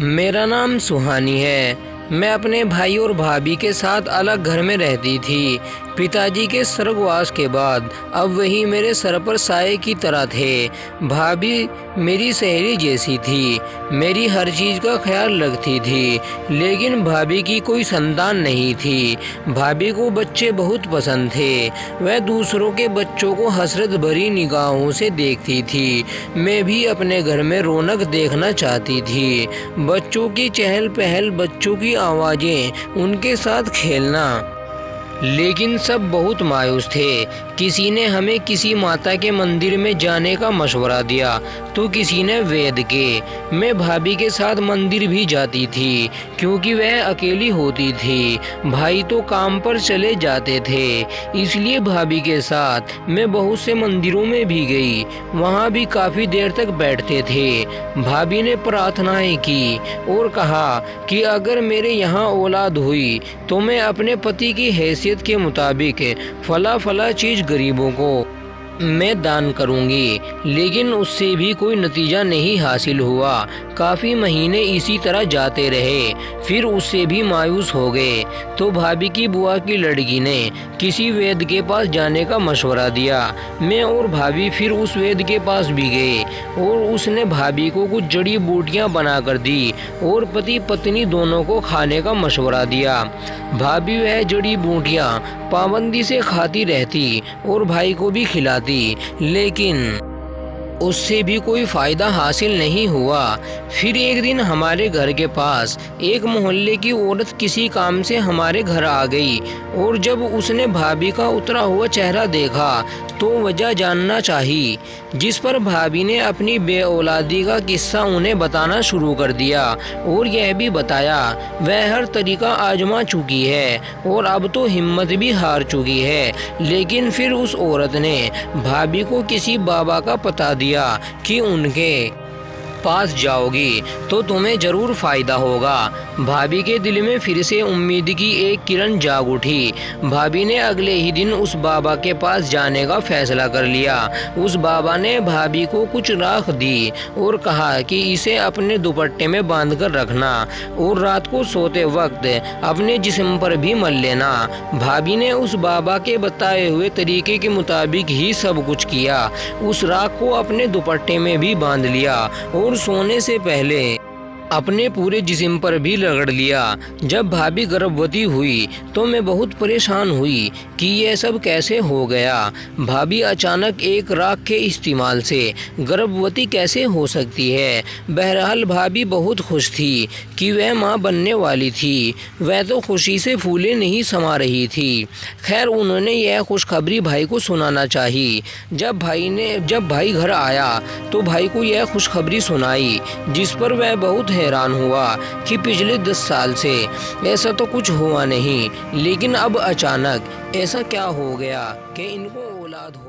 मेरा नाम सुहानी है। मैं अपने भाई और भाभी के साथ अलग घर में रहती थी। पिताजी के स्वर्गवास के बाद अब वही मेरे सर पर साए की तरह थे। भाभी मेरी सहेली जैसी थी, मेरी हर चीज़ का ख्याल रखती थी। लेकिन भाभी की कोई संतान नहीं थी। भाभी को बच्चे बहुत पसंद थे। वह दूसरों के बच्चों को हसरत भरी निगाहों से देखती थी। मैं भी अपने घर में रौनक देखना चाहती थी। बच्चों की चहल पहल, बच्चों की आवाज़ें, उनके साथ खेलना। लेकिन सब बहुत मायूस थे। किसी ने हमें किसी माता के मंदिर में जाने का मशवरा दिया तो किसी ने वेद के। मैं भाभी के साथ मंदिर भी जाती थी क्योंकि वह अकेली होती थी। भाई तो काम पर चले जाते थे, इसलिए भाभी के साथ मैं बहुत से मंदिरों में भी गई। वहाँ भी काफ़ी देर तक बैठते थे। भाभी ने प्रार्थनाएं की और कहा कि अगर मेरे यहाँ औलाद हुई तो मैं अपने पति की हैसियत के मुताबिक फला चीज़ गरीबों को मैं दान करूंगी। लेकिन उससे भी कोई नतीजा नहीं हासिल हुआ। काफ़ी महीने इसी तरह जाते रहे, फिर उससे भी मायूस हो गए तो भाभी की बुआ की लड़की ने किसी वैद्य के पास जाने का मशवरा दिया। मैं और भाभी फिर उस वैद्य के पास भी गए और उसने भाभी को कुछ जड़ी बूटियां बनाकर दी और पति पत्नी दोनों को खाने का मशवरा दिया। भाभी वह जड़ी बूटियां पाबंदी से खाती रहती और भाई को भी खिलाती, लेकिन उससे भी कोई फ़ायदा हासिल नहीं हुआ। फिर एक दिन हमारे घर के पास एक मोहल्ले की औरत किसी काम से हमारे घर आ गई और जब उसने भाभी का उतरा हुआ चेहरा देखा तो वजह जानना चाही, जिस पर भाभी ने अपनी बेऔलादी का किस्सा उन्हें बताना शुरू कर दिया और यह भी बताया वह हर तरीका आजमा चुकी है और अब तो हिम्मत भी हार चुकी है। लेकिन फिर उस औरत ने भाभी को किसी बाबा का पता दिया कि उनके पास जाओगी तो तुम्हें ज़रूर फ़ायदा होगा। भाभी के दिल में फिर से उम्मीद की एक किरण जाग उठी। भाभी ने अगले ही दिन उस बाबा के पास जाने का फैसला कर लिया। उस बाबा ने भाभी को कुछ राख दी और कहा कि इसे अपने दुपट्टे में बांध कर रखना और रात को सोते वक्त अपने जिस्म पर भी मल लेना। भाभी ने उस बाबा के बताए हुए तरीके के मुताबिक ही सब कुछ किया। उस राख को अपने दुपट्टे में भी बांध लिया और सोने से पहले अपने पूरे जिस्म पर भी रगड़ लिया। जब भाभी गर्भवती हुई तो मैं बहुत परेशान हुई कि यह सब कैसे हो गया। भाभी अचानक एक राख के इस्तेमाल से गर्भवती कैसे हो सकती है। बहरहाल भाभी बहुत खुश थी कि वह माँ बनने वाली थी। वह तो खुशी से फूले नहीं समा रही थी। खैर, उन्होंने यह खुशखबरी भाई को सुनाना चाहिए। जब भाई घर आया तो भाई को यह खुशखबरी सुनाई, जिस पर वह बहुत हैरान हुआ कि पिछले 10 साल से ऐसा तो कुछ हुआ नहीं, लेकिन अब अचानक ऐसा क्या हो गया कि इनको औलाद हो